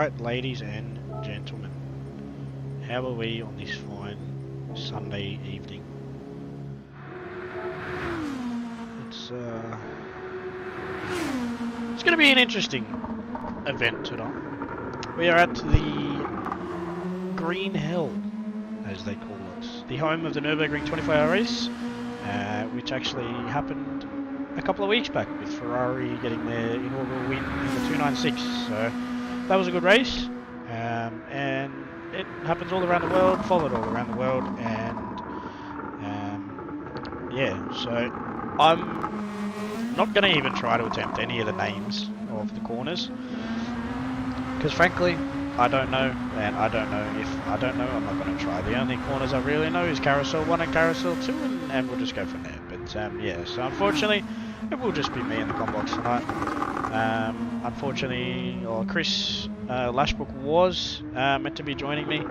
Alright, ladies and gentlemen, how are we on this fine Sunday evening? It's going to be an interesting event tonight. We are at the Green Hell, as they call it, the home of the Nürburgring 24-hour race, which actually happened a couple of weeks back with Ferrari getting their inaugural win in the 296. So that was a good race, and it happens all around the world, followed all around the world, and yeah, so I'm not going to even try to attempt any of the names of the corners, because frankly, I don't know, and I don't know if I don't know, I'm not going to try. The only corners I really know is Carousel 1 and Carousel 2, and we'll just go from there. But yeah, so unfortunately, it will just be me in the combox tonight. Unfortunately, Chris Lashbrook was meant to be joining me,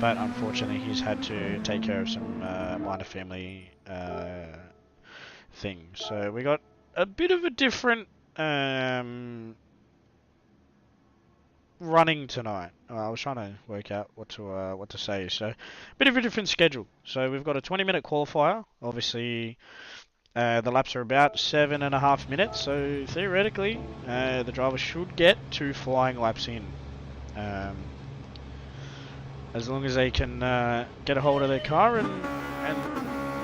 but unfortunately he's had to take care of some minor family things. So we got a bit of a different running tonight. I was trying to work out what to say. So a bit of a different schedule. So we've got a 20-minute qualifier. Obviously, the laps are about 7.5 minutes. So theoretically, the driver should get 2 flying laps in, as long as they can get a hold of their car and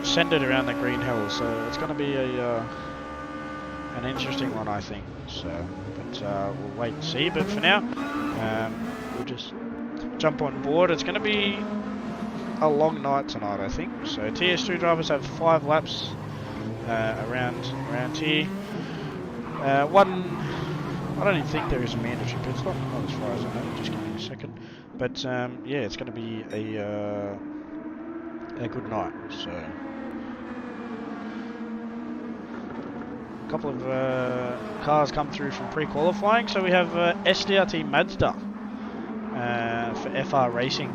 send it around the Green Hell. So it's going to be an interesting one, I think. So, but we'll wait and see. But for now, we'll just jump on board. It's going to be a long night tonight, I think. So TS2 drivers have 5 laps around here. One, I don't even think there is a mandatory pit stop, not as far as I know. Just give me a second. But yeah, it's going to be a good night. So a couple of cars come through from pre-qualifying. So we have SDRT Mazda for FR Racing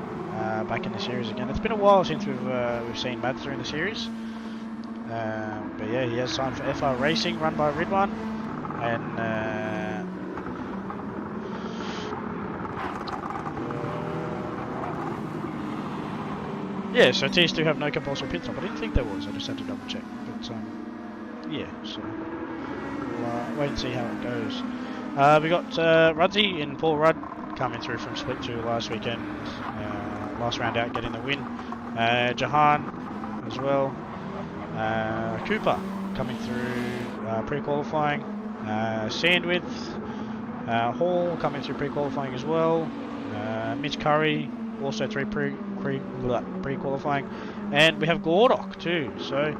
back in the series again. It's been a while since we've seen Mazda in the series, but yeah, he has signed for FR Racing, run by Ridwan, and yeah. So TS2 have no compulsory pit stop. I didn't think there was. I just had to double check. But yeah, so we'll wait and see how it goes. We got Rudzy and Paul Rudd coming through from Split 2 last weekend. Last round out, getting the win. Jahan as well. Cooper coming through pre-qualifying. Sandwith. Hall coming through pre-qualifying as well. Mitch Curry also through pre-qualifying. And we have Gordock too. So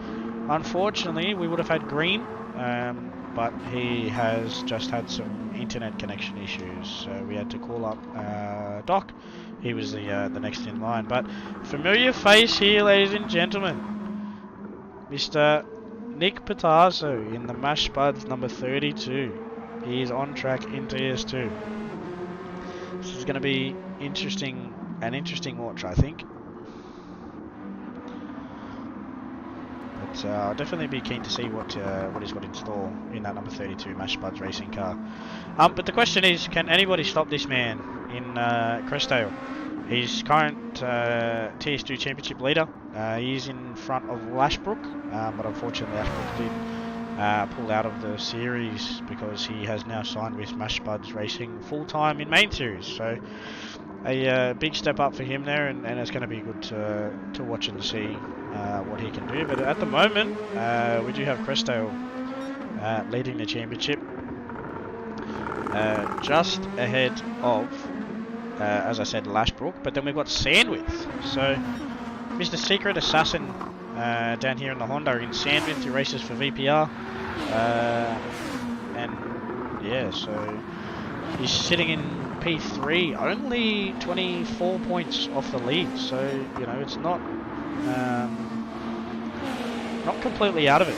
unfortunately we would have had Green, but he has just had some internet connection issues, so we had to call up Doc. He was the next in line. But familiar face here, ladies and gentlemen, Mr. Nick Patazo in the Mash Spuds number 32. He is on track in TS2. This is going to be an interesting watch, I think. But I'll definitely be keen to see what he's got in store in that number 32 Mash Spuds racing car. But the question is, can anybody stop this man in Crestale? He's current TS2 championship leader. He's in front of Lashbrook, but unfortunately Lashbrook did pull out of the series because he has now signed with Mash Spuds Racing full-time in main series. So a big step up for him there, and it's going to be good to watch and see what he can do. But at the moment, we do have Crestale leading the championship, just ahead of, as I said, Lashbrook. But then we've got Sandwith. So Mr. Secret Assassin down here in the Honda in Sandwith, who races for VPR, and yeah, so he's sitting in P3, only 24 points off the lead, so you know it's not completely out of it.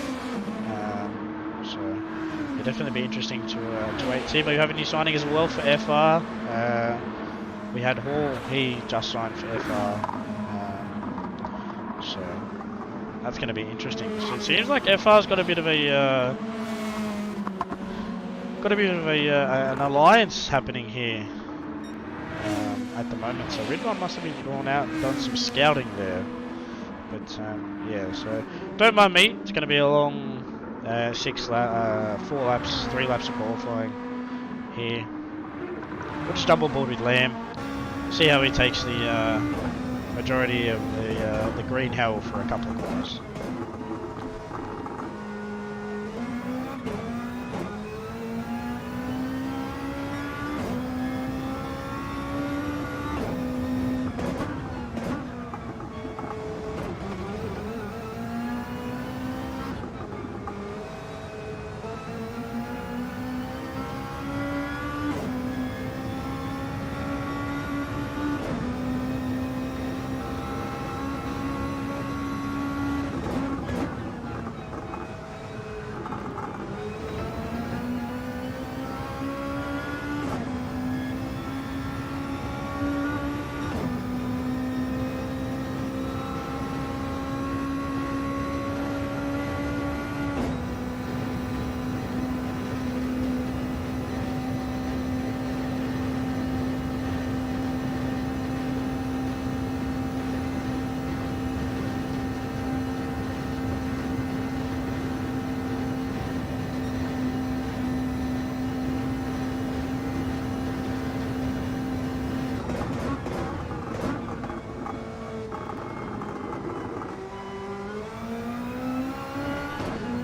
So it'll definitely be interesting to wait and see. But we have a new signing as well for FR. We had Hall, he just signed for FR, so that's going to be interesting. So it seems like FR's got a bit of a got a bit of an alliance happening here at the moment. So Ridwan must have been gone out and done some scouting there. But yeah, so don't mind me. It's going to be a long 4 laps, 3 laps of qualifying here. We'll just jump on board with Lamb, see how he takes the majority of the green hell for a couple of corners.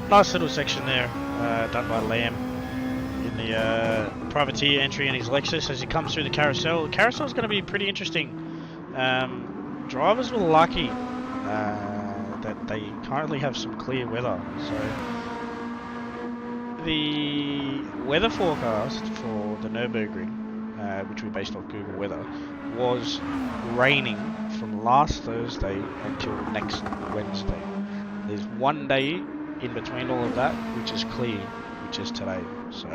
Nice little section there, done by Lamb in the privateer entry in his Lexus as he comes through the carousel. The carousel is going to be pretty interesting. Drivers were lucky that they currently have some clear weather. So the weather forecast for the Nürburgring, which we based off Google Weather, was raining from last Thursday until next Wednesday. There's one day in between all of that, which is clear, which is today. So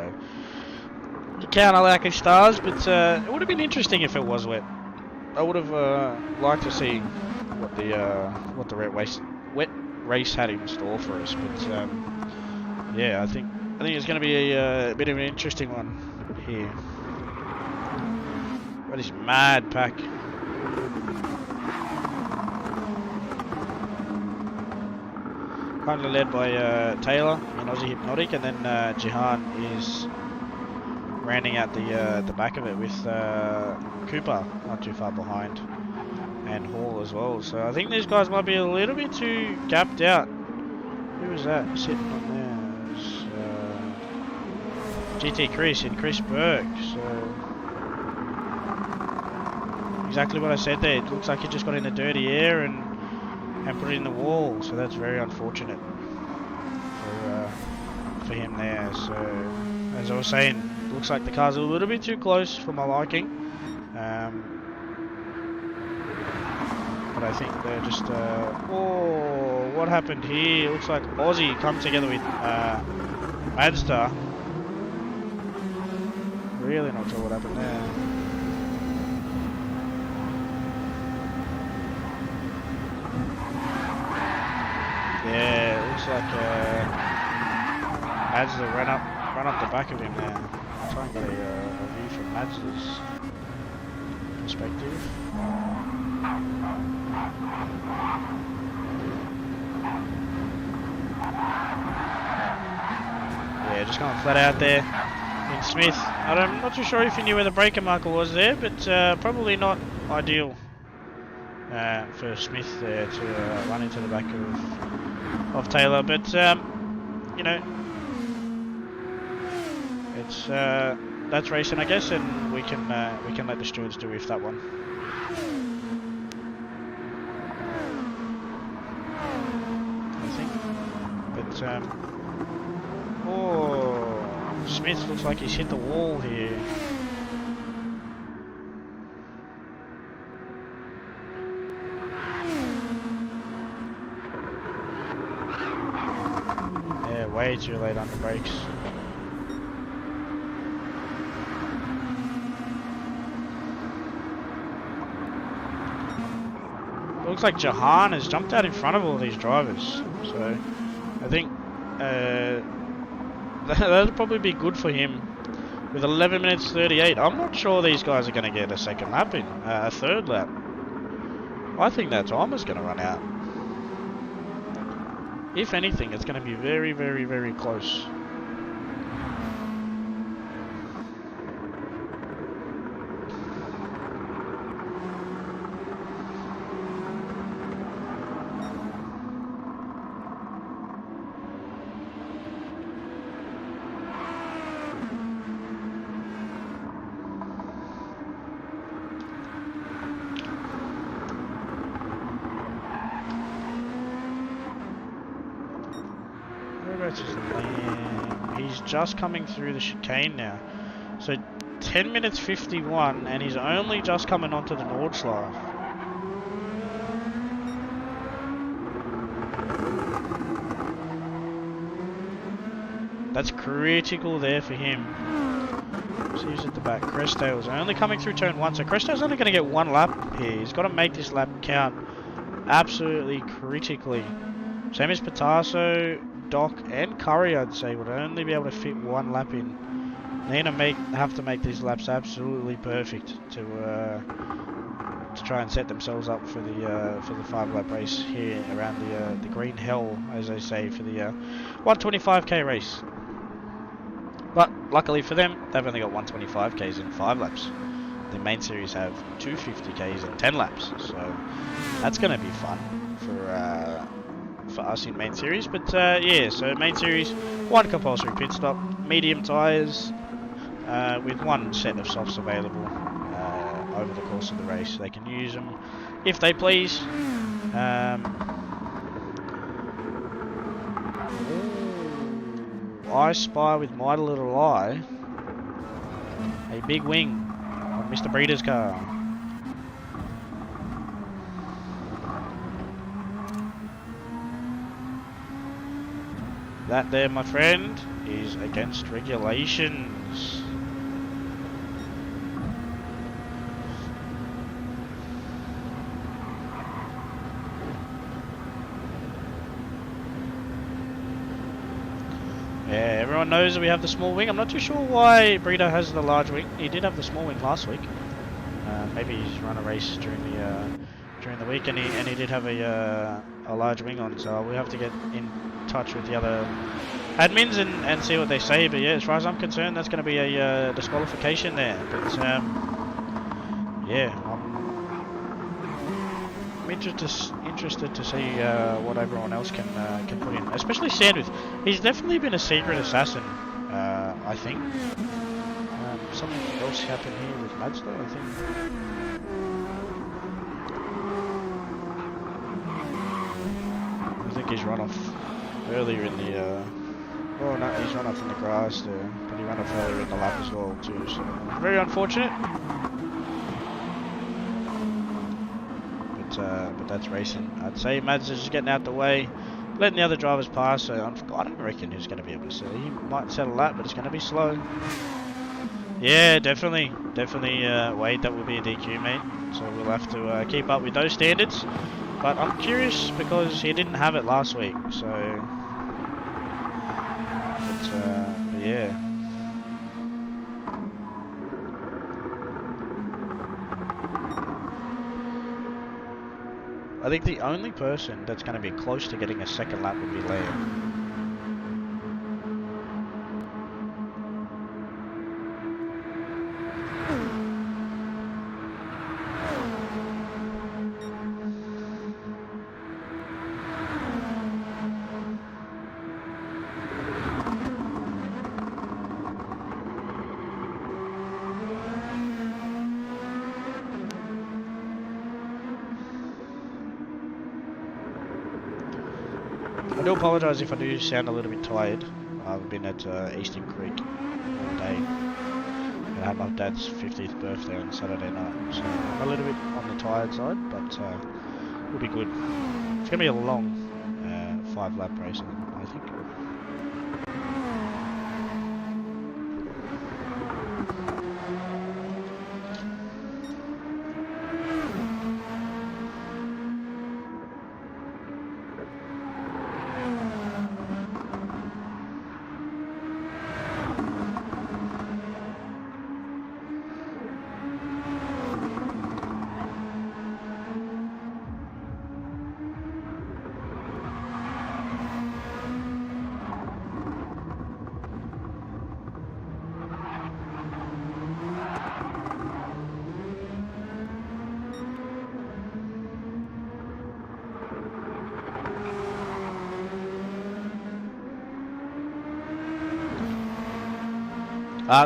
you can't allow stars, but it would have been interesting if it was wet. I would have liked to see what the wet race had in store for us. But yeah, I think it's going to be a bit of an interesting one here. Got this mad pack. Currently led by Taylor in Aussie Hypnotic, and then Jihan is rounding out the back of it with Cooper not too far behind, and Hall as well. So I think these guys might be a little bit too gapped out. Who was that sitting on there? GT Chris and Chris Burke. So exactly what I said there. It looks like he just got in the dirty air and put it in the wall, so that's very unfortunate for him there. So as I was saying, it looks like the car's a little bit too close for my liking, but I think they're just oh, what happened here? It looks like Aussie come together with Mazda. Really not sure what happened there. Yeah, it looks like Mazda ran up the back of him there. I'll try and get a view from Mazda's perspective. Yeah, just going flat out there in Smith. I'm not too sure if he knew where the breaker marker was there, but probably not ideal for Smith there to run into the back of Taylor, but you know, it's that's racing, I guess, and we can let the stewards do with that one. I think, but oh, Smith looks like he's hit the wall here. Way too late on the brakes. It looks like Jahan has jumped out in front of all these drivers, so I think that'll probably be good for him with 11 minutes 38. I'm not sure these guys are going to get a second lap in, a third lap. I think that timer's going to run out. If anything, it's going to be very, very, very close. He's just coming through the chicane now. So 10 minutes 51 and he's only just coming onto the Nordschleife. That's critical there for him. So he's at the back. Crestale's only coming through turn 1. So Crestale's only going to get 1 lap here. He's got to make this lap count absolutely critically. Same as Pitasso, Doc and Curry, I'd say, would only be able to fit 1 lap in. They're gonna have to make these laps absolutely perfect to try and set themselves up for the 5-lap race here around the green hell, as they say, for the 125k race. But luckily for them, they've only got 125k's in 5 laps. The main series have 250k's in 10 laps, so that's gonna be fun for us in main series. But yeah, so main series, 1 compulsory pit stop, medium tyres, with 1 set of softs available over the course of the race. They can use them if they please. I spy with my little eye a big wing on Mr. Breeder's car. That there, my friend, is against regulations. Yeah, everyone knows that we have the small wing. I'm not too sure why Breeder has the large wing. He did have the small wing last week. Maybe he's run a race during the week, and he did have a large wing on. So we'll have to get in touch with the other admins and see what they say. But yeah, as far as I'm concerned, that's going to be a disqualification there. But yeah, I'm interested to see what everyone else can put in, especially Sandwich. He's definitely been a secret assassin, I think. Something else happened here with Mazda, I think. I think he's run off earlier in the oh no, he's run off in the grass there, but he ran off earlier in the lap as well too, so very unfortunate. But that's racing. I'd say Mads is just getting out the way, letting the other drivers pass, so I don't reckon he's going to be able to see. He might settle a lap, but it's going to be slow. Yeah, definitely Wade, that will be a DQ, mate, so we'll have to keep up with those standards. But I'm curious because he didn't have it last week, so but yeah. I think the only person that's going to be close to getting a second lap would be Liam. I do apologise if I do sound a little bit tired. I've been at Eastern Creek all day. I had my dad's 50th birthday on Saturday night, so I'm a little bit on the tired side, but it'll be good. It's going to be a long 5-lap race, I think.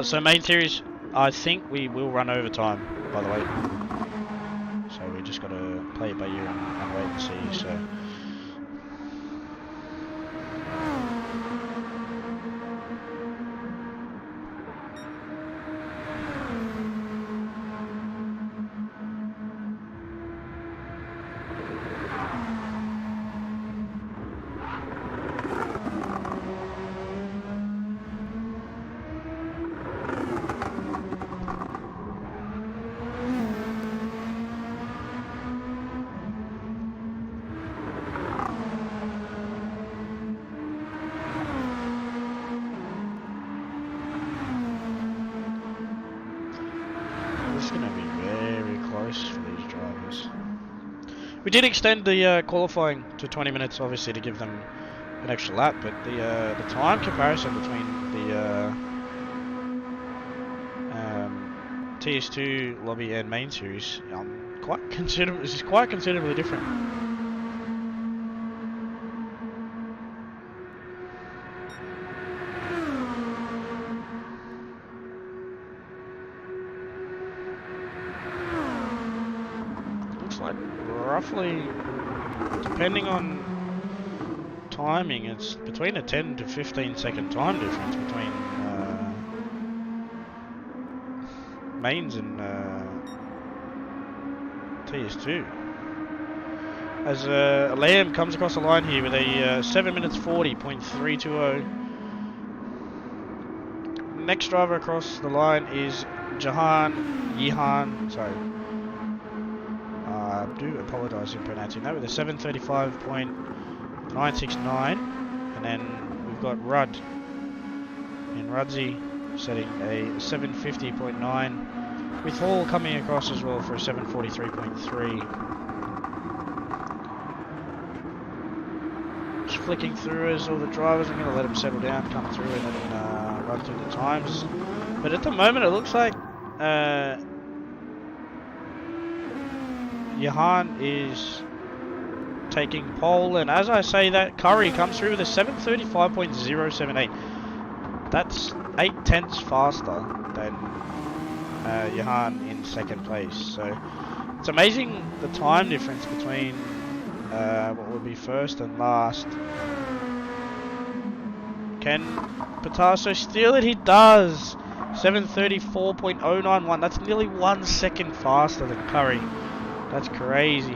So main series, I think we will run overtime, by the way. So we just got to play it by ear and wait and see. So. It's going to be very close for these drivers. We did extend the qualifying to 20 minutes, obviously, to give them an extra lap, but the time comparison between the TS2 lobby and main series is quite considerably different. Like roughly, depending on timing, it's between a 10 to 15 second time difference between mains and TS2. As Liam comes across the line here with a 7 minutes 40.320. Next driver across the line is Yihan, sorry. I do apologise in pronouncing that, with a 7:35.969, and then we've got Rudd in Rudzi setting a 7:50.9, with Hall coming across as well for a 7:43.3. Just flicking through as all the drivers. I'm going to let them settle down, come through, and then run through the times. But at the moment, it looks like Johan is taking pole, and as I say that, Curry comes through with a 7:35.078. That's 0.8 faster than Johan in second place. So it's amazing the time difference between what would be first and last. Can Patasso steal it? He does. 7:34.091. That's nearly 1 second faster than Curry. That's crazy.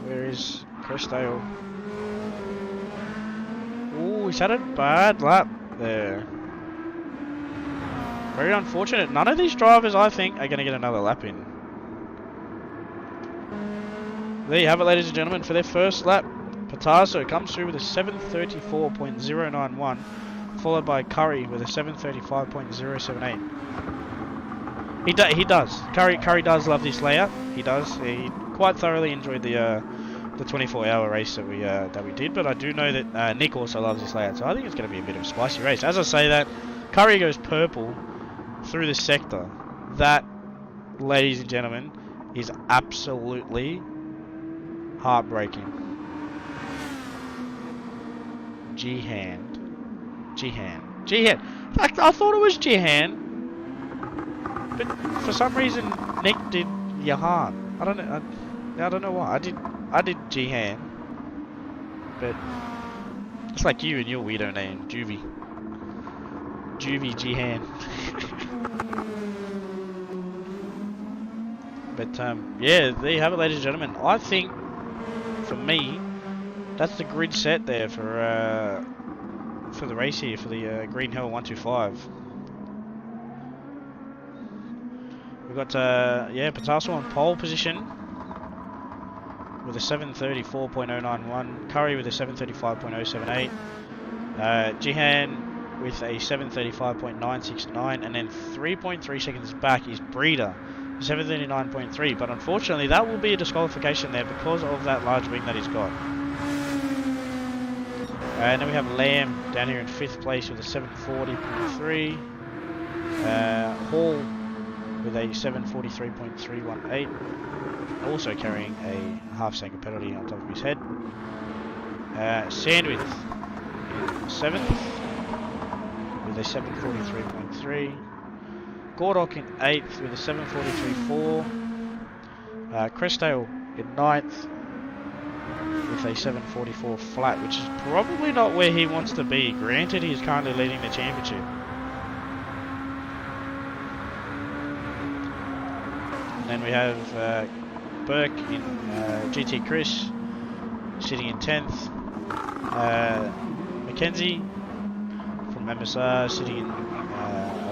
Where is Crestale? Ooh, he's had a bad lap there. Very unfortunate. None of these drivers, I think, are going to get another lap in. There you have it, ladies and gentlemen, for their first lap. Patasso comes through with a 7:34.091, followed by Curry with a 7:35.078. He does. Curry does love this layout. He does. He quite thoroughly enjoyed the 24-hour race that we did. But I do know that Nick also loves this layout, so I think it's going to be a bit of a spicy race. As I say that, Curry goes purple through the sector. That, ladies and gentlemen, is absolutely heartbreaking. Jihan. I thought it was Jihan. But for some reason, Nick did Johan. I don't know why. I did Jihan. But it's like you and your weirdo name, Juvie Jihan. But yeah, there you have it, ladies and gentlemen. I think, for me, that's the grid set there for the race here, for the Green Hill 125. We've got Patasso on pole position with a 7:34.091. Curry with a 7:35.078. Jihan with a 7:35.969, and then 3.3 seconds back is Breeder, 7:39.3. But unfortunately, that will be a disqualification there because of that large wing that he's got. And then we have Lamb down here in 5th place with a 7:40.3. Hall with a 7:43.318, also carrying a half-second penalty on top of his head. Sandwich 7th, with a 743.3. Gordock in 8th with a 743.4. Crestale in 9th with a 744 flat, which is probably not where he wants to be. Granted, he's currently leading the championship. And then we have Burke in GT Chris sitting in 10th. Mackenzie from MSR sitting in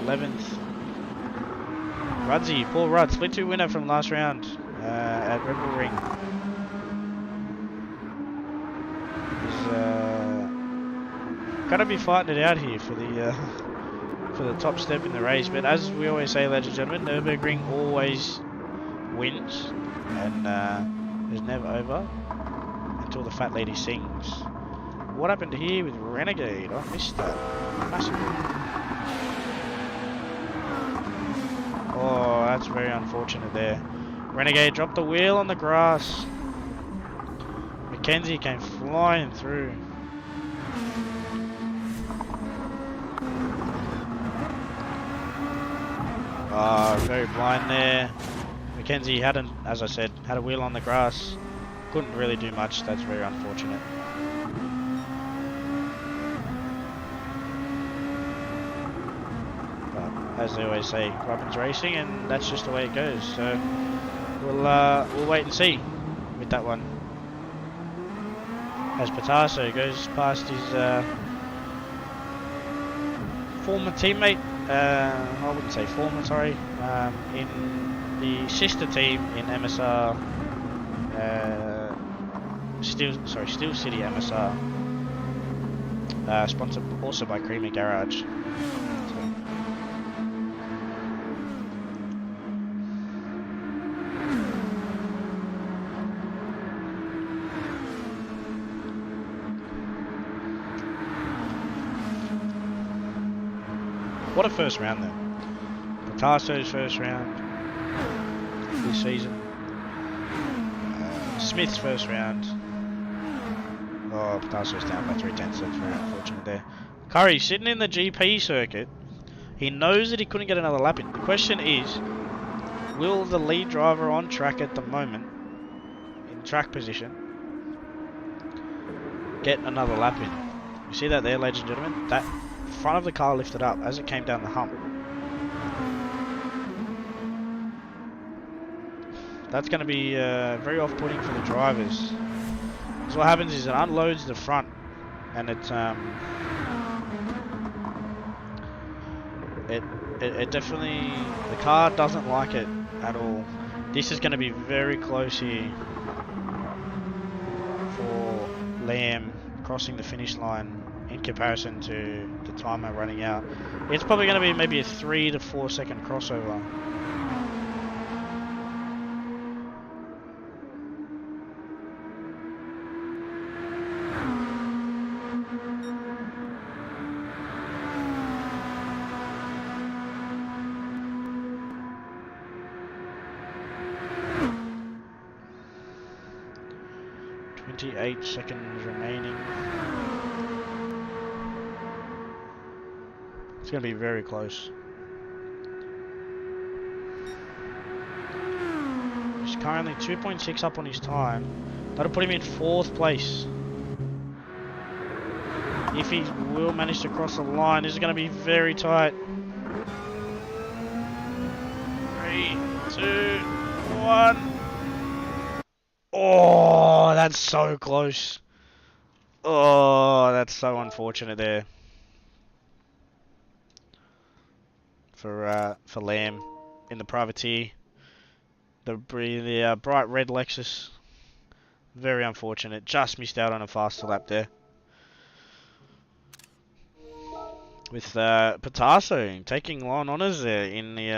11th. Rudsy, Paul Rudd, split 2 winner from last round at Red Bull Ring. He's gonna be fighting it out here for the top step in the race. But as we always say, ladies and gentlemen, Nürburgring always wins, and is never over until the fat lady sings. What happened here with Renegade? I missed that massively. Oh, that's very unfortunate there. Renegade dropped the wheel on the grass. Mackenzie came flying through. Oh, very blind there. Mackenzie hadn't, as I said, had a wheel on the grass. Couldn't really do much. That's very unfortunate. As they always say, Robin's racing, and that's just the way it goes. So we'll wait and see with that one. As Patasso goes past his former teammate, I wouldn't say former, sorry, in the sister team in MSR, Steel City MSR, sponsored also by Creamer Garage. What a first round though. Pitasso's first round this season. Smith's first round. Oh, Pitasso's down by 3/10, so it's very unfortunate there. Curry sitting in the GP circuit. He knows that he couldn't get another lap in. The question is, will the lead driver on track at the moment, in track position, get another lap in? You see that there, ladies and gentlemen? That front of the car lifted up as it came down the hump. That's going to be very off-putting for the drivers. So what happens is it unloads the front, and it definitely, the car doesn't like it at all. This is going to be very close here for Liam crossing the finish line. In comparison to the timer running out, it's probably going to be maybe a 3 to 4 second crossover. .28 seconds remaining. It's going to be very close. He's currently 2.6 up on his time. That'll put him in 4th place. If he will manage to cross the line, this is going to be very tight. 3, 2, 1. Oh, that's so close. Oh, that's so unfortunate there. For Lamb in the privateer, the bright red Lexus. Very unfortunate. Just missed out on a faster lap there. With Patasso taking long honours there in the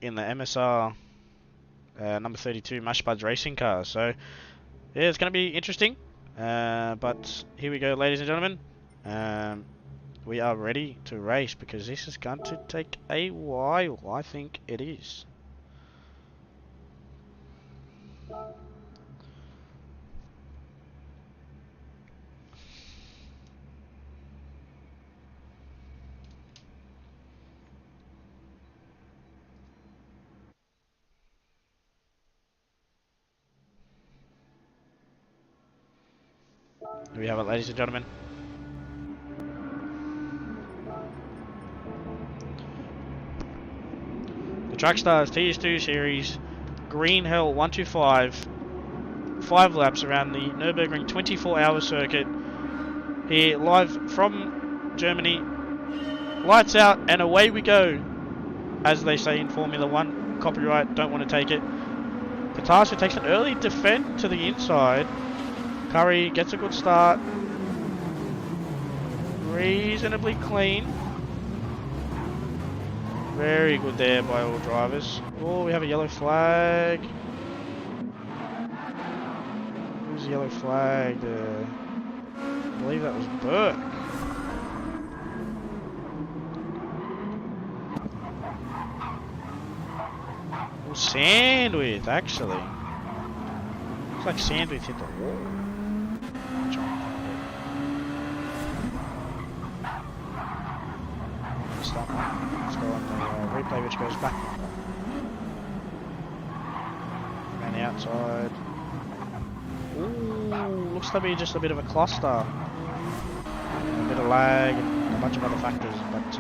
MSR number 32 Mashbuds racing car. So yeah, it's going to be interesting. But here we go, ladies and gentlemen. We are ready to race because this is going to take a while. I think it is. Here we have it, ladies and gentlemen. The Trackstars TS2 Series Green Hell 125. 5 laps around the Nürburgring 24-hour circuit. Here, live from Germany. Lights out and away we go. As they say in Formula 1, copyright, don't want to take it. Potasio takes an early defend to the inside. Curry gets a good start. Reasonably clean. Very good there by all drivers. Oh, we have a yellow flag. Who's the yellow flag there? I believe that was Burke. Oh, Sandwith, actually. Looks like Sandwith hit the wall. Let's go on the replay, which goes back. Around the outside. Ooh, looks to be just a bit of a cluster. A bit of lag and a bunch of other factors, but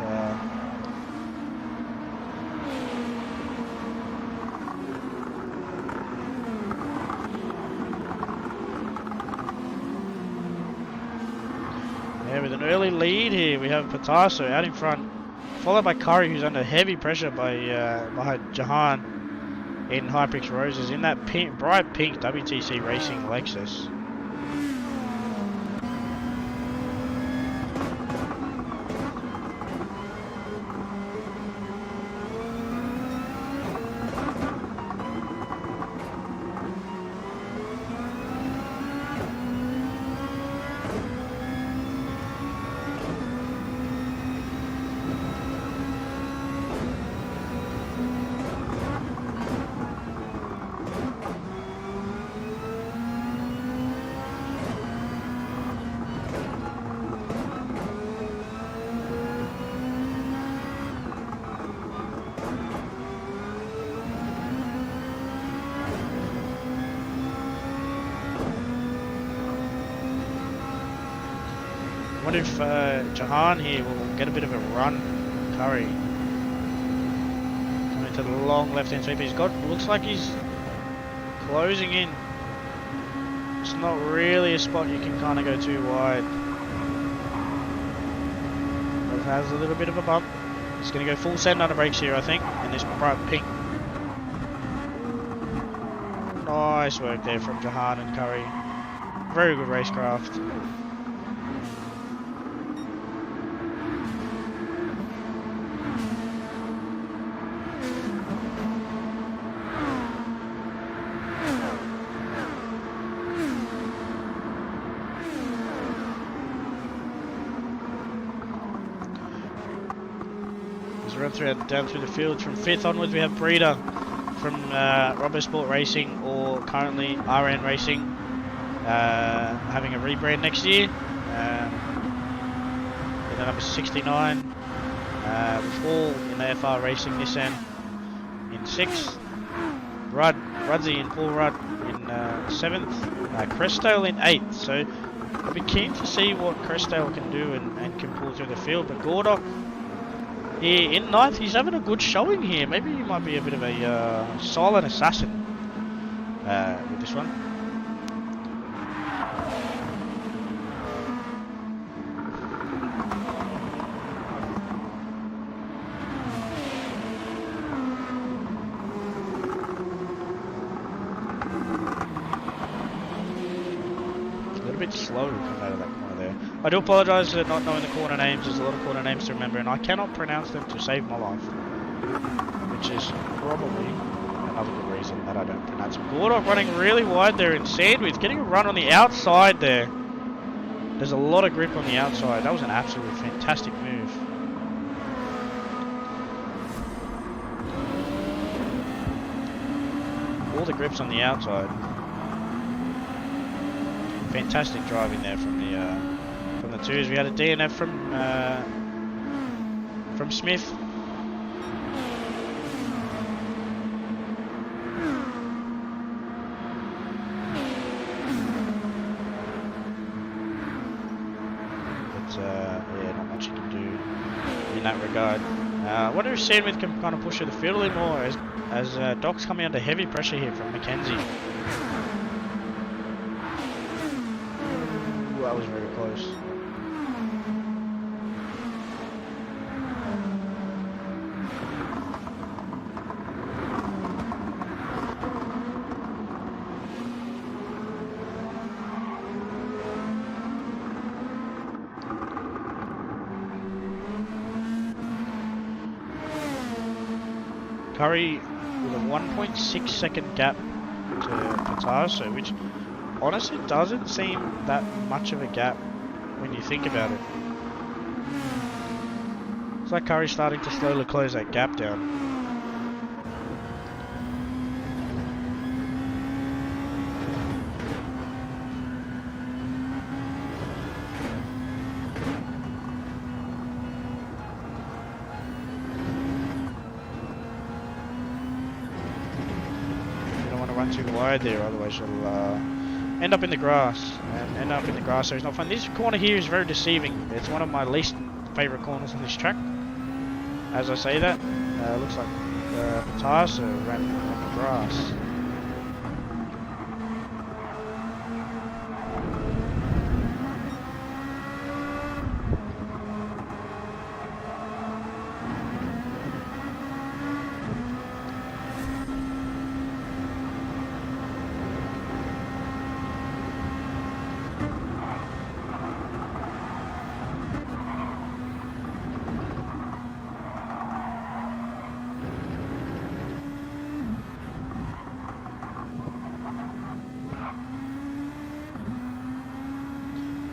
yeah, with an early lead here, we have Potasio out in front, followed by Curry, who's under heavy pressure by Jahan in Hyprix Roses in that pink, bright pink WTC Racing Lexus. I wonder if Jahan here will get a bit of a run. Curry coming to the long left-hand sweep. He's got, looks like he's closing in. It's not really a spot you can kind of go too wide. But it has a little bit of a bump. He's going to go full send under brakes here, I think, in this bright pink. Nice work there from Jahan and Curry. Very good racecraft. Down through the field. From 5th onwards we have Breeder from Robosport Racing, or currently RN Racing, having a rebrand next year. With the number 69, with all in the FR Racing Nissan in 6th, Rudzy and Paul Rudd in 7th, Crestale in 8th. So I'll be keen to see what Crestale can do and can pull through the field. But Gordock here in 9th, he's having a good showing here. Maybe he might be a bit of a silent assassin with this one. A little bit slow to come out of that corner there. I do apologise for not knowing the corner names. There's a lot of corner names to remember, and I cannot pronounce them to save my life, which is probably another good reason that I don't pronounce them. Gordock running really wide there in Sandwich, getting a run on the outside there. There's a lot of grip on the outside. That was an absolutely fantastic move. All the grips on the outside. Fantastic driving there from the twos. We had a DNF from Smith. yeah, not much you can do in that regard. I wonder if Sandwith can kind of push through the field a little more as Doc's coming under heavy pressure here from Mackenzie. Ooh, that was very close. Curry with a 1.6 second gap to Patasso, which honestly doesn't seem that much of a gap when you think about it. It's like Curry's starting to slowly close that gap down. Too wide there, otherwise you'll end up in the grass, and end up in the grass so it's not fun. This corner here is very deceiving. It's one of my least favourite corners on this track. As I say that, looks like Patasso ran on the grass.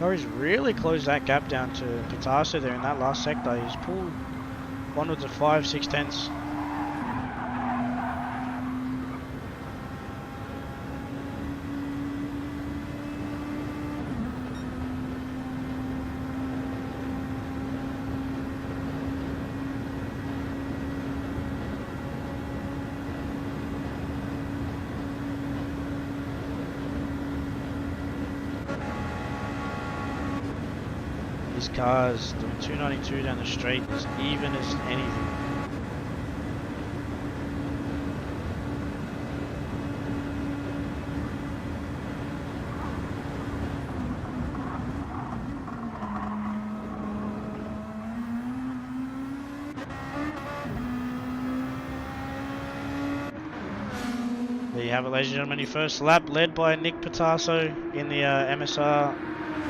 Curry's really closed that gap down to Patasso there in that last sector. He's pulled onwards of 5-6 tenths. This car's doing 292 down the straight, as even as anything. There you have it, ladies and gentlemen, your first lap led by Nick Patasso in the MSR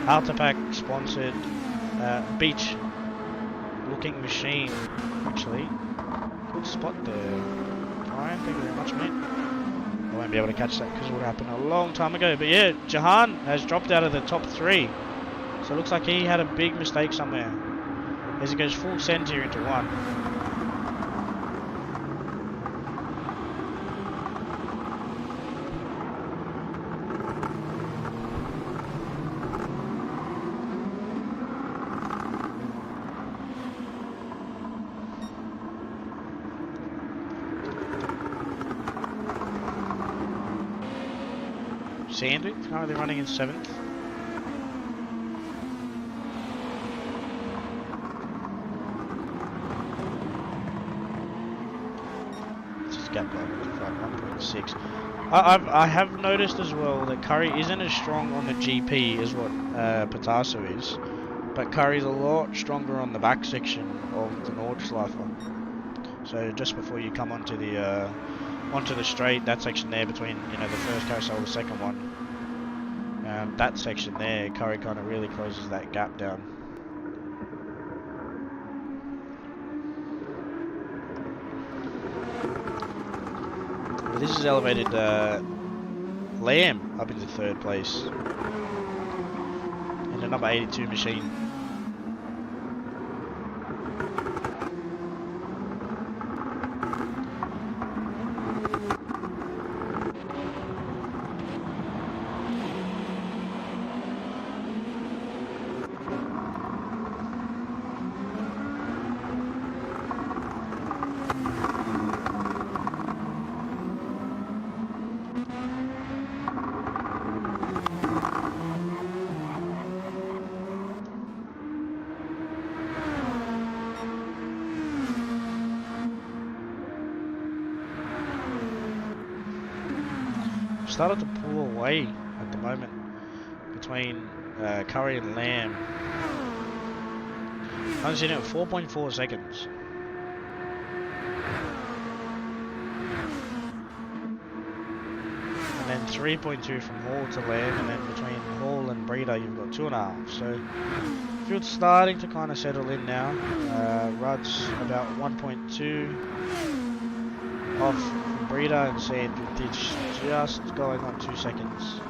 Altapac sponsored beach looking machine. Actually, good spot there, Brian, thank you very much, mate. I won't be able to catch that because it would happen a long time ago, but yeah, Jahan has dropped out of the top 3, so it looks like he had a big mistake somewhere as he goes full send here into 1. Sandwich currently running in 7th. This is gap like 1.6. I have noticed as well that Curry isn't as strong on the GP as what Patasso is, but Curry's a lot stronger on the back section of the Nordschleife. So just before you come onto the straight, that section there between the first carousel and the second one, that section there, Curry kind of really closes that gap down. But this has elevated Lamb up into 3rd place in the number 82 machine. started to pull away at the moment between Curry and Lamb. I'm sitting at 4.4 seconds. And then 3.2 from Hall to Lamb, and then between Hall and Breeder you've got 2.5. So field's starting to kind of settle in now. Rudd's about 1.2 off from Breeder, and Sandwich just going on 2 seconds.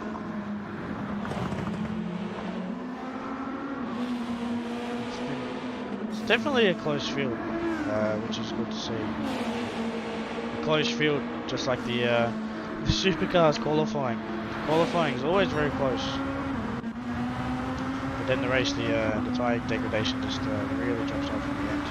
It's definitely a close field, which is good to see. A close field, just like the supercars qualifying. Qualifying is always very close. But then the race, the tyre degradation just really drops off in the end.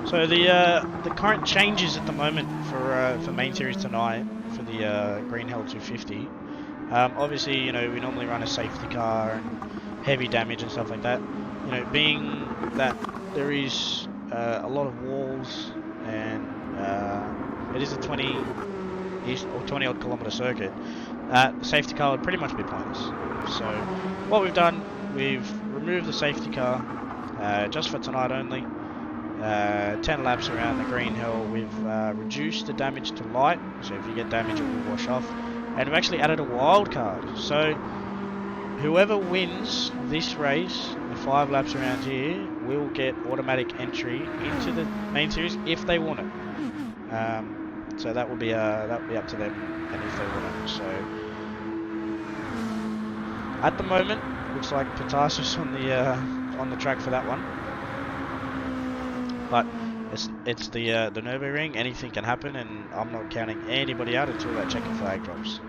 So the current changes at the moment for main series tonight for the Green Hell 250. Obviously, you know, we normally run a safety car and heavy damage and stuff like that. You know, being that there is a lot of walls and it is a 20-ish or 20 odd kilometer circuit, the safety car would pretty much be pointless. So what we've done, we've removed the safety car just for tonight only. 10 laps around the Green Hill. We've reduced the damage to light, so if you get damage it will wash off, and we've actually added a wild card. So whoever wins this race, the 5 laps around here, will get automatic entry into the main series if they want it. So that will be up to them, and if they want it. So at the moment, looks like Patasis on the track for that one. But it's the Nürburgring, anything can happen, and I'm not counting anybody out until that checkered flag drops.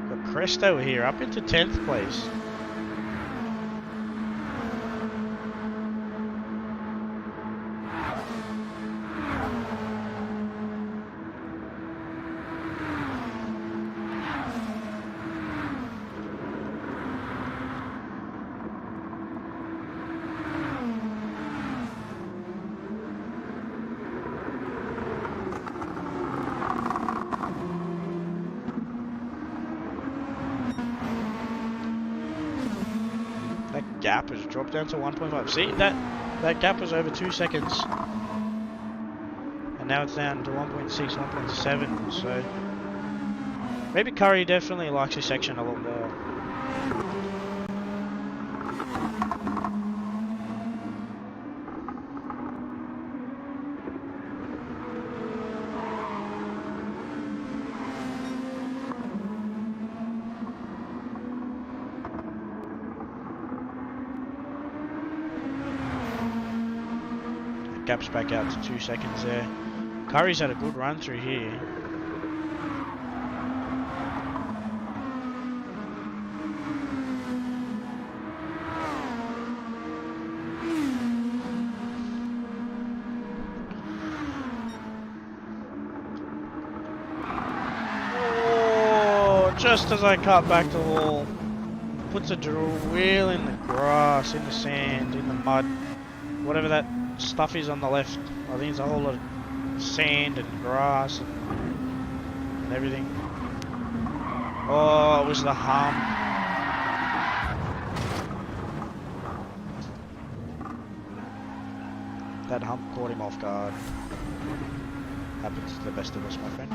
Got Crestale here, up into 10th place. Gap has dropped down to 1.5. See, that gap was over 2 seconds, and now it's down to 1.6, 1.7. So maybe Curry definitely likes his section a lot more. Gap's back out to 2 seconds there. Curry's had a good run through here. Oh, just as I cut back the wall, puts a wheel in the grass, in the sand, in the mud, whatever that stuff is on the left. I think it's a whole lot of sand and grass and everything. Oh, it was the hump. That hump caught him off guard. Happens to the best of us, my friend.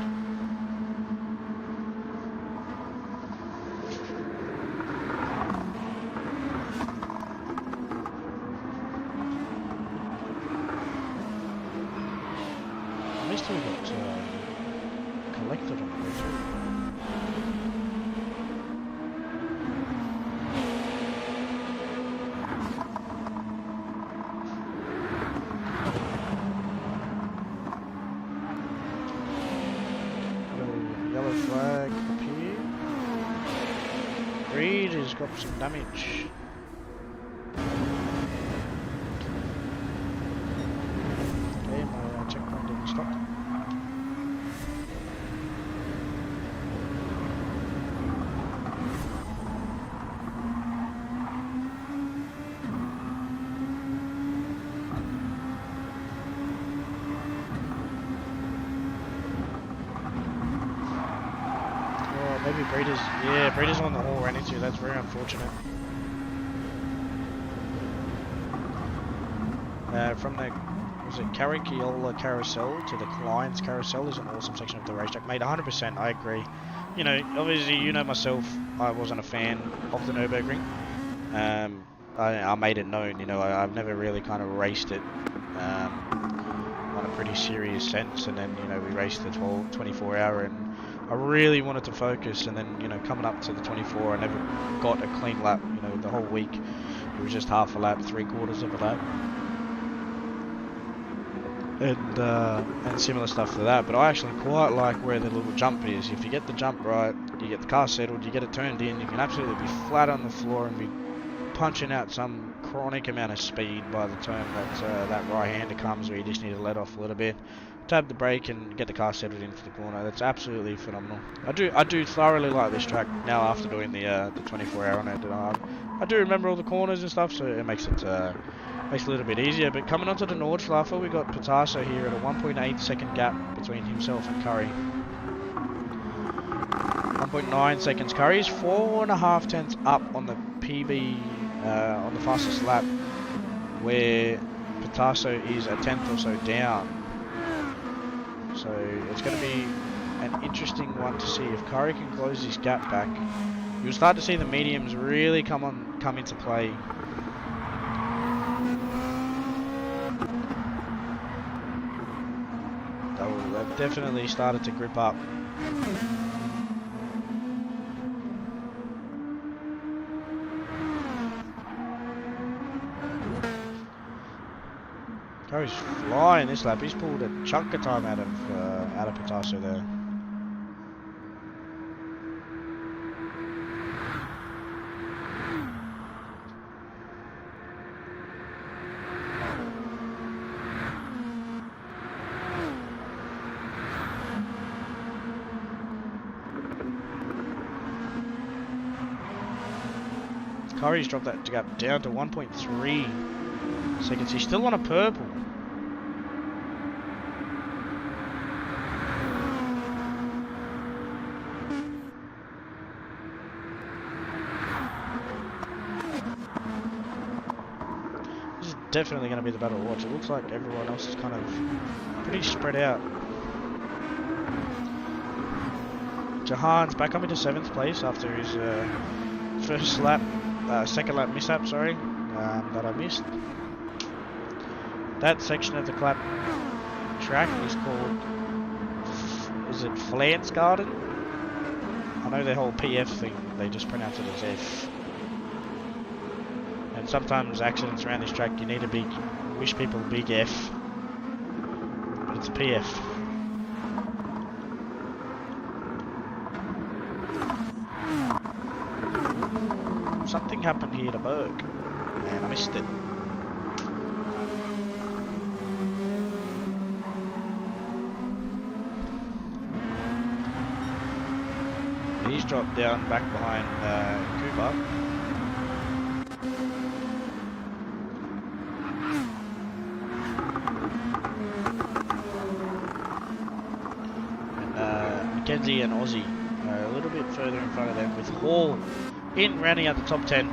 We got collected on the way through. yellow flag up here. Reed has got some damage. Okay, my checkpoint didn't stop. Maybe Breeders, yeah, Breeders on the hall ran into, that's very unfortunate. From the, was it Caraciola Carousel to the Clients Carousel is an awesome section of the racetrack. Mate, 100%, I agree. You know, obviously, you know myself, I wasn't a fan of the Nürburgring. I made it known, you know, I've never really kind of raced it on a pretty serious sense, and then, you know, we raced the 24 hour, and I really wanted to focus, and then, you know, coming up to the 24, I never got a clean lap, you know, the whole week. It was just half a lap, 3/4 of a lap. And similar stuff to that, but I actually quite like where the little jump is. If you get the jump right, you get the car settled, you get it turned in, you can absolutely be flat on the floor and be punching out some chronic amount of speed by the time that that right-hander comes, where you just need to let off a little bit, tab the brake and get the car settled into the corner. That's absolutely phenomenal. I do thoroughly like this track now after doing the 24 hour on it. I do remember all the corners and stuff, so it makes it a little bit easier. But coming onto the Nordschleife, we got Pitasso here at a 1.8 second gap between himself and Curry. 1.9 seconds. Curry's 4.5 tenths up on the PB on the fastest lap, where Pitasso is a tenth or so down. So it's going to be an interesting one to see if Curry can close this gap back. You'll start to see the mediums really come into play. They've definitely started to grip up. Curry's flying this lap. He's pulled a chunk of time out of Pitasso there. Curry's dropped that gap down to 1.3 seconds. He's still on a purple. This is definitely going to be the battle to watch. It looks like everyone else is kind of pretty spread out. Jahan's back up into 7th place after his second lap mishap, sorry, that I missed. That section of the track is called, is it Flansgarden? I know their whole PF thing, they just pronounce it as F. And sometimes accidents around this track, you need to wish people a big F. But it's a PF. Something happened here to Berg, and I missed it. He's dropped down back behind Cooper. And Mackenzie and Aussie are a little bit further in front of them, with Hall in rounding out the top 10.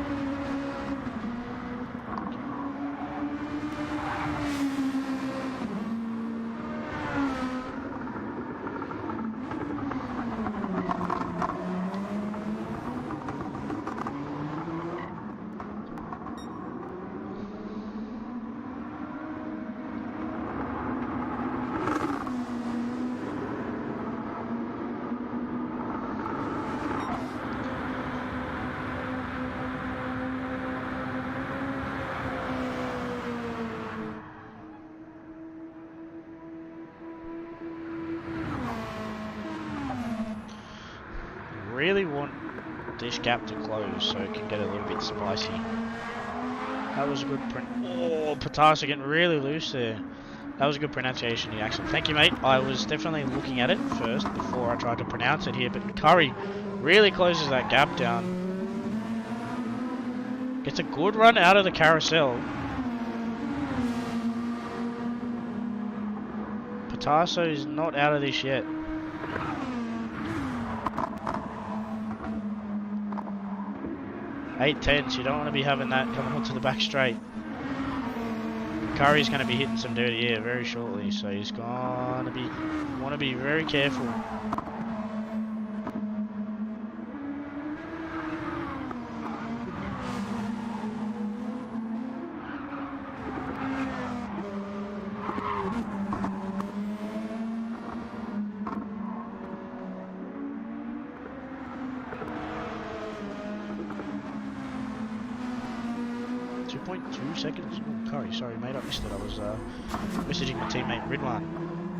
really want this gap to close so it can get a little bit spicy. That was a good print. Oh, Patasa getting really loose there. That was a good pronunciation, the accent. Thank you, mate. I was definitely looking at it first before I tried to pronounce it here, but Curry really closes that gap down. Gets a good run out of the carousel. Patasa is not out of this yet. Eight tenths, you don't want to be having that coming onto the back straight. Curry's going to be hitting some dirty air very shortly, so he's going to be, want to be very careful. 2.2 seconds. Oh, Curry, sorry mate, I missed it. I was messaging my teammate Ridwan.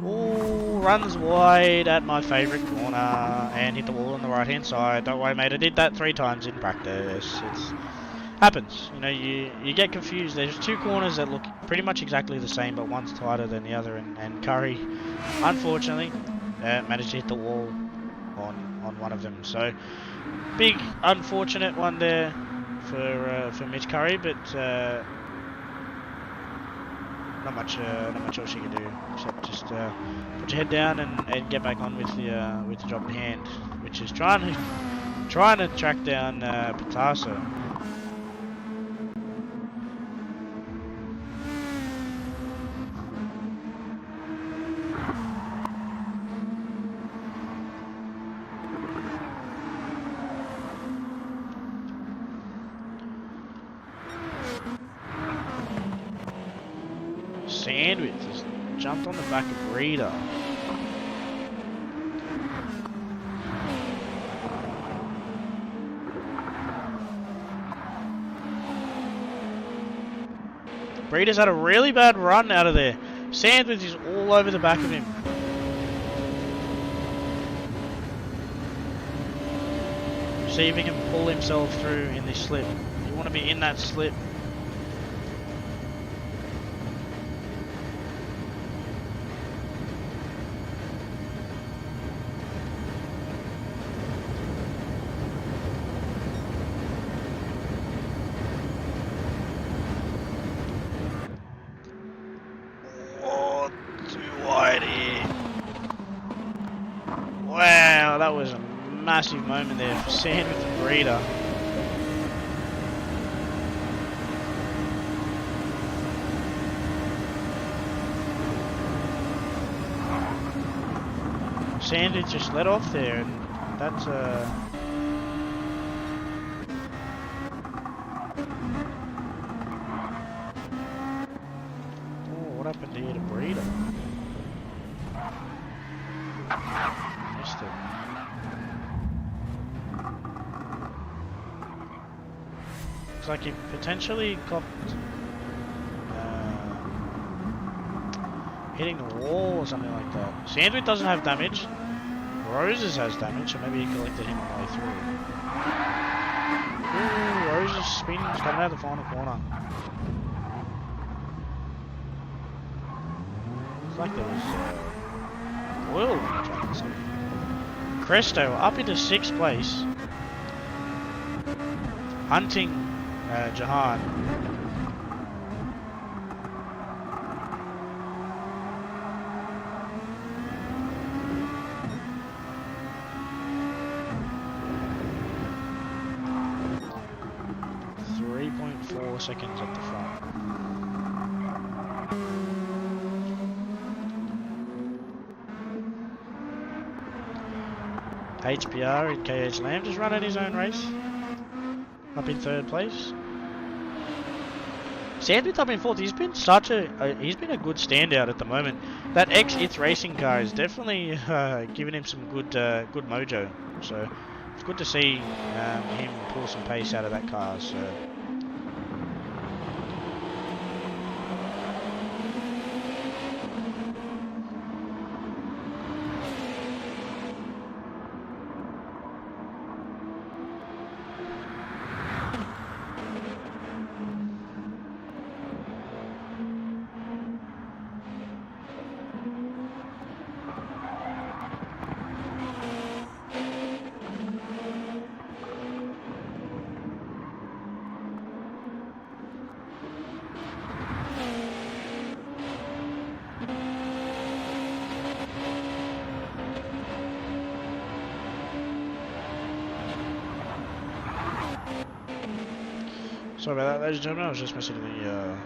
Oh, runs wide at my favourite corner and hit the wall on the right hand side. Don't worry mate, I did that 3 times in practice. It's happens. You know, you get confused. There's 2 corners that look pretty much exactly the same, but one's tighter than the other, and Curry, unfortunately, managed to hit the wall on one of them. So, big unfortunate one there for Mitch Curry, but not much else you can do except just put your head down and get back on with the job in hand, which is trying to track down Patasa. Sandwich just jumped on the back of Rita. Rita's had a really bad run out of there. Sandwich is all over the back of him. See if he can pull himself through in this slip. You want to be in that slip. Wow, that was a massive moment there for Sandwich and Rita. Sandwich just let off there, and that's oh, what happened here to Rita? Missed it. Looks like he potentially copped hitting the wall or something like that. Sandwich doesn't have damage. Roses has damage, so maybe he collected him on the way through. Ooh, Roses spins coming out of the final corner. Looks like there was oil on the track or something. Crestale up into 6th place. Hunting Jahan. Seconds at the front. HPR in KH Lamb just running his own race. Up in 3rd place. Sandwich up in 4th. He's been such he's been a good standout at the moment. That It's racing car is definitely giving him some good mojo. So it's good to see him pull some pace out of that car. So. Sorry about that, ladies and gentlemen. I was just messaging the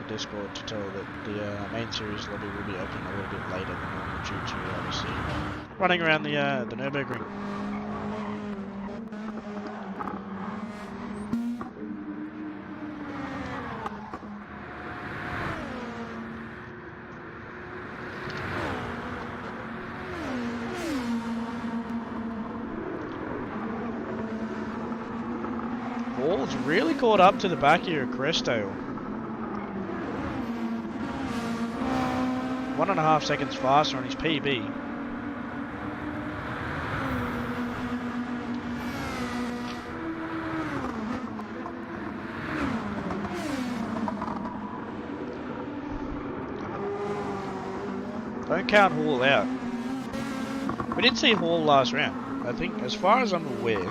Discord to tell that the main series lobby will be open a little bit later than normal due to obviously running around the Nürburgring. Hall's really caught up to the back here at Crestale. 1.5 seconds faster on his PB. Don't count Hall out. We did see Hall last round. I think, as far as I'm aware,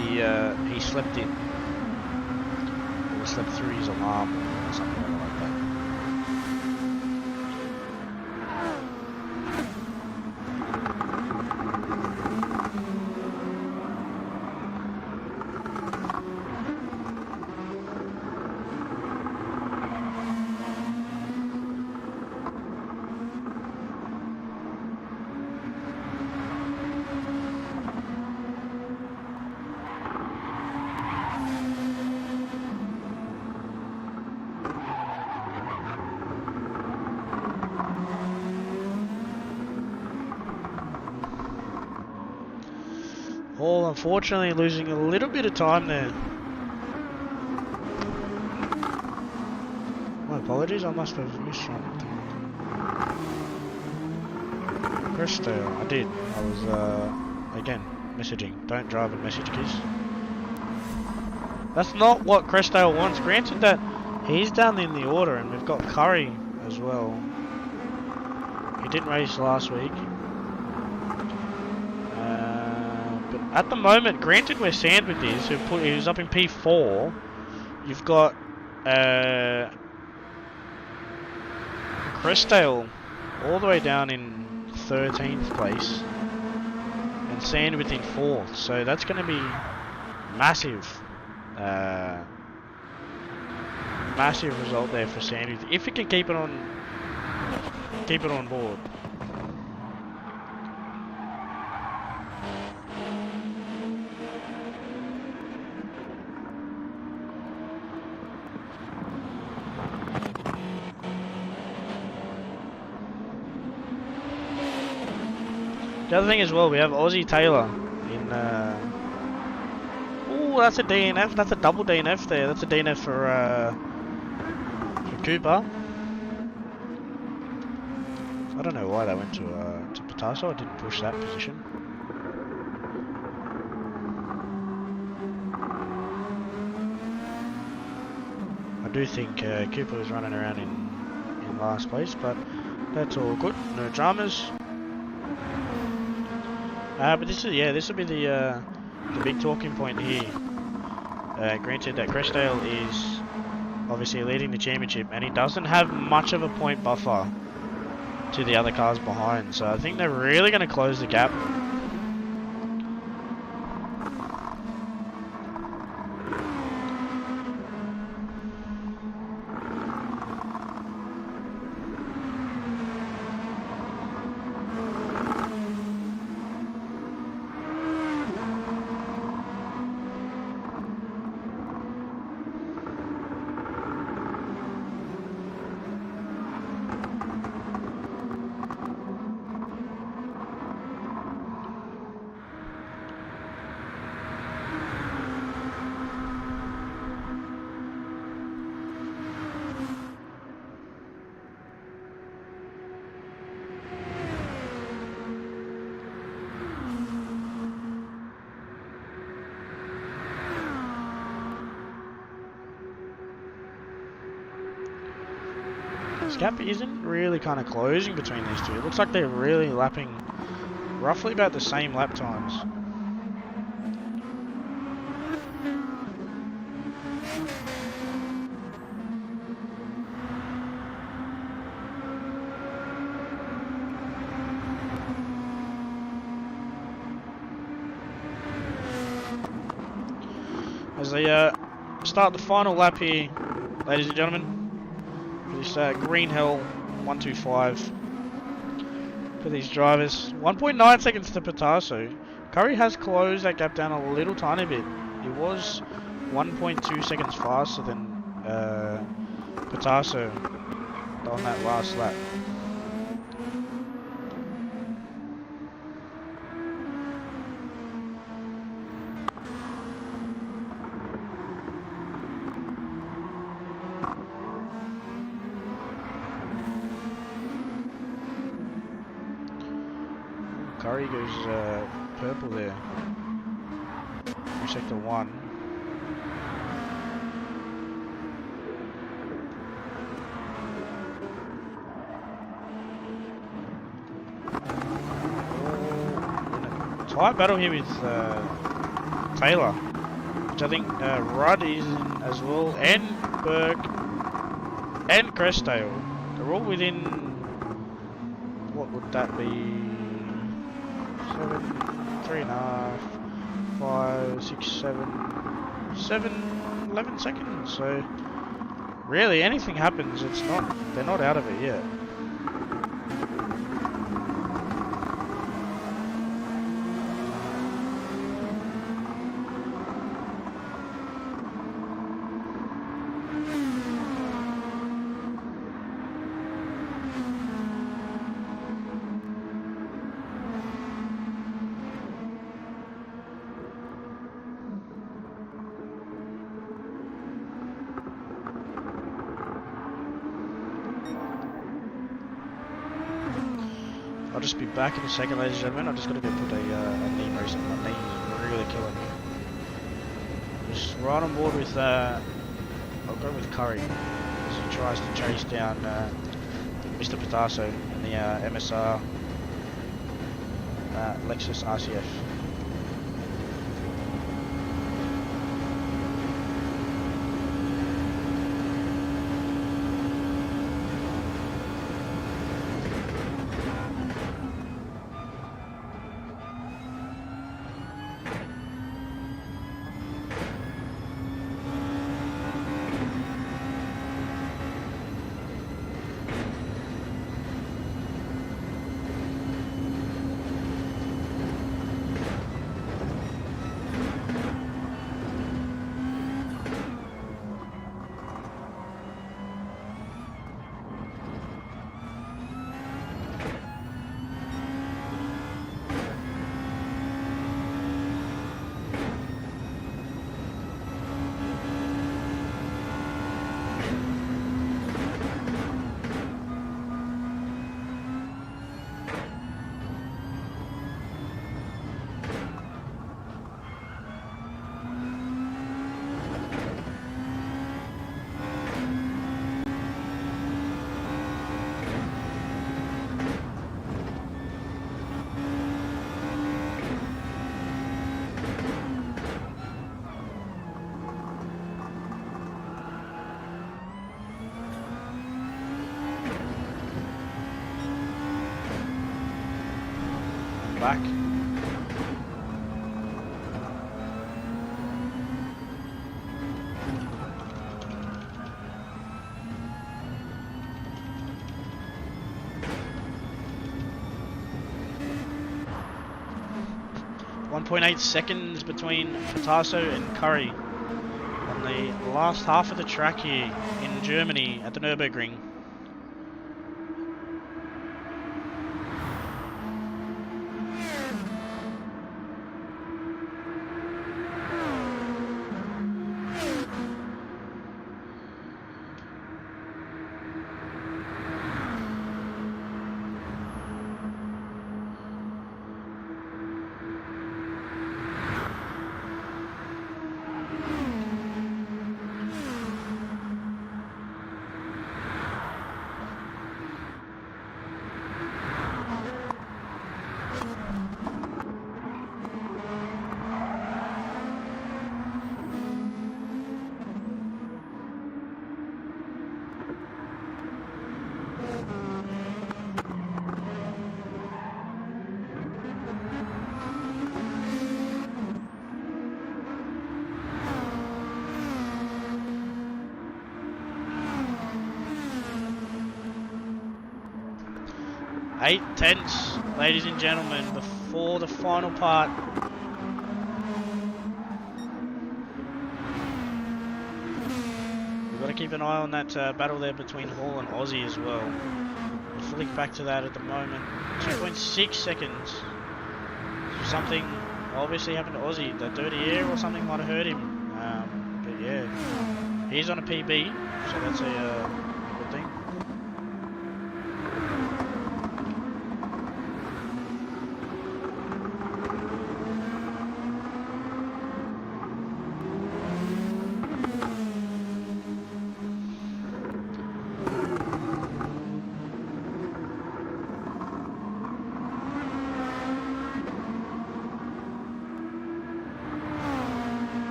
he slept in. Or slept through his alarm or something like that. Hall unfortunately losing a little bit of time there. My apologies, I must have missed something. Crestale, I did. I was, again, messaging. Don't drive and message, kids. That's not what Crestale wants. Granted that he's down in the order and we've got Curry as well. He didn't race last week. At the moment, granted where Sandwith is, who's up in P4, you've got Crestale all the way down in 13th place, and Sandwith in 4th. So that's going to be massive, massive result there for Sandwith if it can keep it on board. The other thing as well, we have Aussie Taylor in. Oh, that's a DNF. That's a double DNF there. That's a DNF for Cooper. I don't know why they went to Patasso. I didn't push that position. I do think Cooper was running around in last place, but that's all good. No dramas. But this will be the big talking point here. Granted that Crestale is obviously leading the championship, and he doesn't have much of a point buffer to the other cars behind. So I think they're really going to close the gap. This gap isn't really kind of closing between these two. It looks like they're really lapping roughly about the same lap times. As they start the final lap here, ladies and gentlemen. This Green Hell 125 for these drivers. 1.9 seconds to Patasso. Curry has closed that gap down a little tiny bit. It was 1.2 seconds faster than Patasso on that last lap. Curry goes purple there. Sector 1. Tight battle here with Taylor, which I think Rudd is in as well, and Burke and Crestale. They're all within, what would that be? 7, 3.5, 5, 6, 7, 11 seconds. So really, anything happens, they're not out of it yet. I'll just be back in a second, ladies and gentlemen. I've just got to go put a knee brace on. My knee is really killing me. Just right on board with, I'll go with Curry as he tries to chase down Mr. Patasso in the MSR Lexus RCF. Back. .8 seconds between Patasso and Curry on the last half of the track here in Germany at the Nürburgring. 8 tenths, ladies and gentlemen, before the final part. We've got to keep an eye on that battle there between Hall and Aussie as well. We'll flick back to that at the moment. 2.6 seconds. Something obviously happened to Aussie. The dirty air or something might have hurt him. But yeah, he's on a PB, so that's a good thing.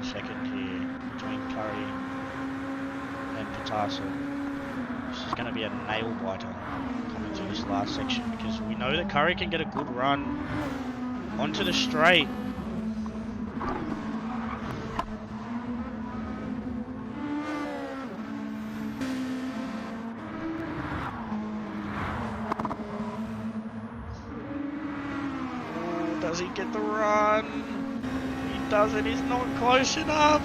Second here between Curry and Patasso. This is going to be a nail biter coming through this last section because we know that Curry can get a good run onto the straight. Oh, does he get the run? Doesn't, he's not close enough.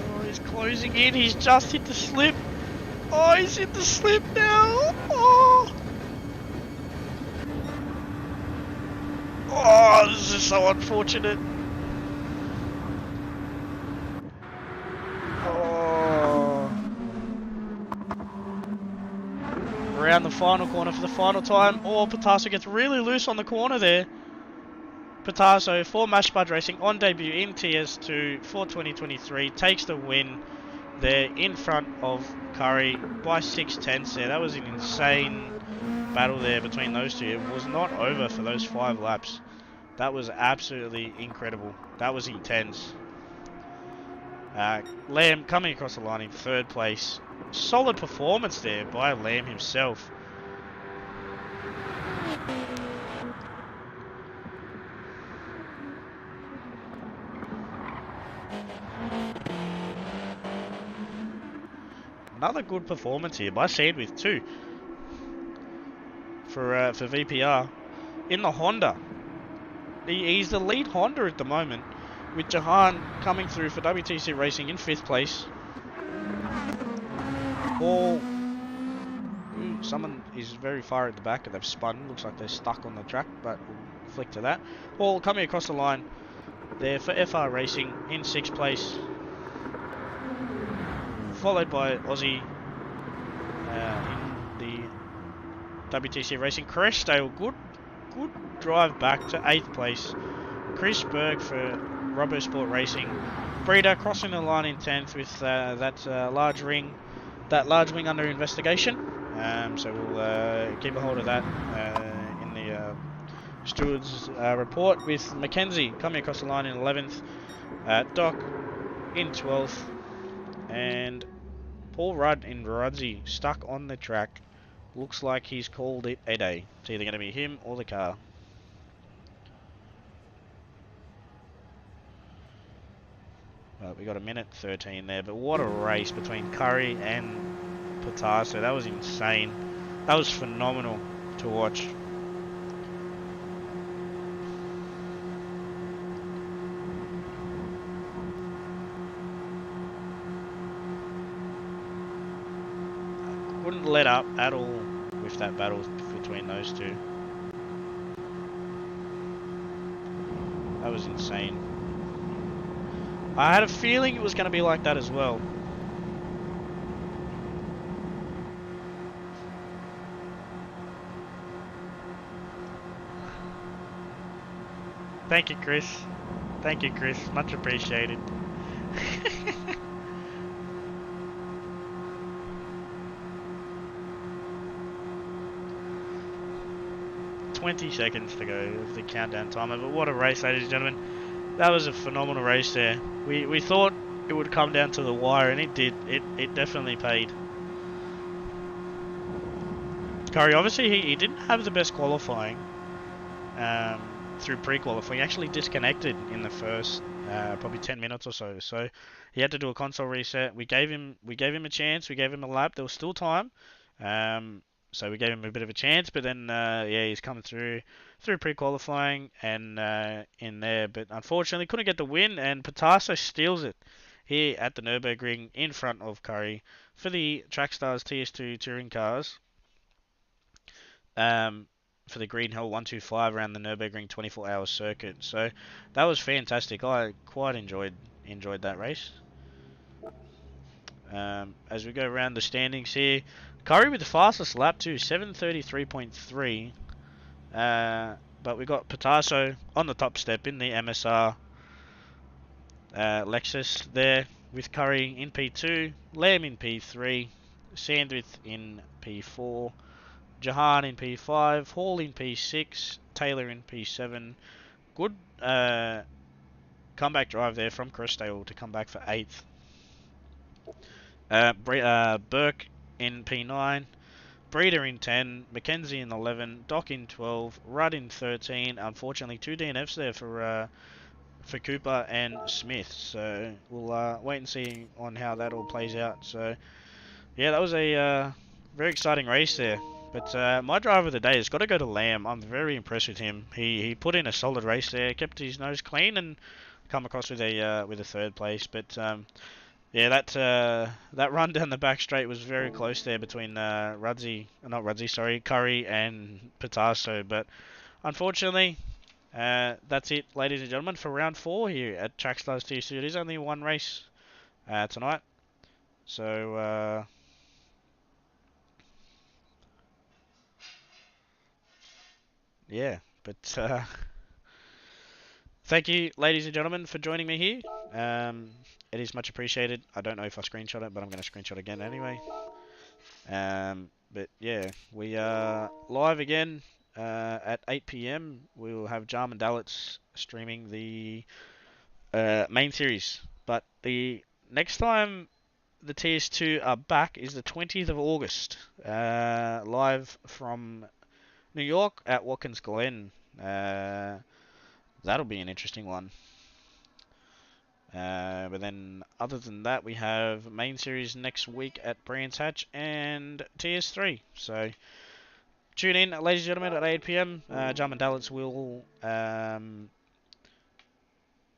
Oh, he's closing in, he's just hit the slip. Oh, he's hit the slip now. Oh. Oh, this is so unfortunate. Oh. Around the final corner for the final time. Oh, Patasso gets really loose on the corner there. Patasso for Mash Spud Racing on debut in TS2 for 2023 takes the win there in front of Curry by 6 tenths there. That was an insane battle there between those two. It was not over for those 5 laps. That was absolutely incredible. That was intense. Lamb coming across the line in 3rd place. Solid performance there by Lamb himself. Another good performance here by Sandwith too. For VPR. In the Honda. He's the lead Honda at the moment, with Jahan coming through for WTC Racing in 5th place. Hall, someone is very far at the back and they've spun. Looks like they're stuck on the track, but we'll flick to that. Hall coming across the line there for FR Racing in 6th place. Followed by Aussie in the WTC Racing. Crestale, good drive back to 8th place. Chris Berg for Robbo Sport Racing. Breeder crossing the line in 10th with that large wing under investigation. So we'll keep a hold of that in the steward's report, with Mackenzie coming across the line in 11th. Doc in 12th. And Paul Rudd in Rudsey stuck on the track. Looks like he's called it a day. It's either going to be him or the car. We got a minute 13 there, but what a race between Curry and Patasso. That was insane. That was phenomenal to watch. Wouldn't let up at all with that battle between those two. That was insane. I had a feeling it was going to be like that as well. Thank you, Chris. Thank you, Chris. Much appreciated. 20 seconds to go of the countdown timer. But what a race, ladies and gentlemen. That was a phenomenal race there. We thought it would come down to the wire, and it did. It definitely paid. Curry, obviously, he didn't have the best qualifying through pre-qualifying. He actually disconnected in the first probably 10 minutes or so. So he had to do a console reset. We gave him a chance. We gave him a lap. There was still time. So we gave him a bit of a chance, but then yeah, he's coming through pre-qualifying and in there, but unfortunately couldn't get the win. And Patasso steals it here at the Nürburgring in front of Curry for the Trackstars TS2 touring cars. For the Green Hill 125 around the Nürburgring 24-hour circuit. So that was fantastic. I quite enjoyed that race. As we go around the standings here, Curry with the fastest lap too, 7:33.3. But we got Patasso on the top step in the MSR Lexus there with Curry in P2, Lamb in P3, Sandwith in P4, Jahan in P5, Hall in P6, Taylor in P7. Good comeback drive there from Crestale to come back for 8th. Burke in P9, Breeder in 10, Mackenzie in 11, Doc in 12, Rudd in 13. Unfortunately, 2 DNFs there for Cooper and Smith. So we'll wait and see on how that all plays out. So yeah, that was a very exciting race there. But my driver of the day has got to go to Lamb. I'm very impressed with him. He put in a solid race there, kept his nose clean, and come across with a 3rd place. But yeah, that run down the back straight was very close there between Curry and Patasso. But unfortunately, that's it, ladies and gentlemen, for round 4 here at Trackstars TS2. It is only one race tonight, so yeah. But thank you, ladies and gentlemen, for joining me here. It is much appreciated. I don't know if I screenshot it, but I'm going to screenshot again anyway. But yeah, we are live again at 8 PM. We will have Jarman Dalitz streaming the main series. But the next time the TS2 are back is the 20th of August, live from New York at Watkins Glen. That'll be an interesting one. But then, other than that, we have main series next week at Brands Hatch and TS3. So tune in, ladies and gentlemen, at 8 PM. Jarman Dalitz will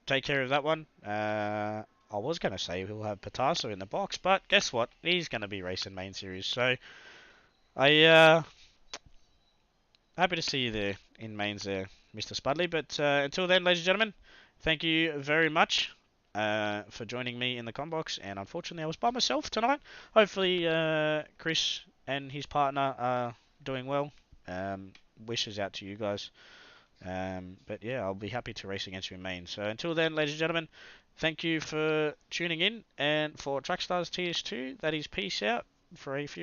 take care of that one. I was going to say we'll have Patasso in the box, but guess what? He's going to be racing main series. So happy to see you there in mains there, Mr. Spudley. But until then, ladies and gentlemen, thank you very much for joining me in the combox. And unfortunately, I was by myself tonight. Hopefully, Chris and his partner are doing well. Wishes out to you guys. But yeah, I'll be happy to race against you in main. So until then, ladies and gentlemen, thank you for tuning in. And for Trackstars TS2, that is peace out for a few.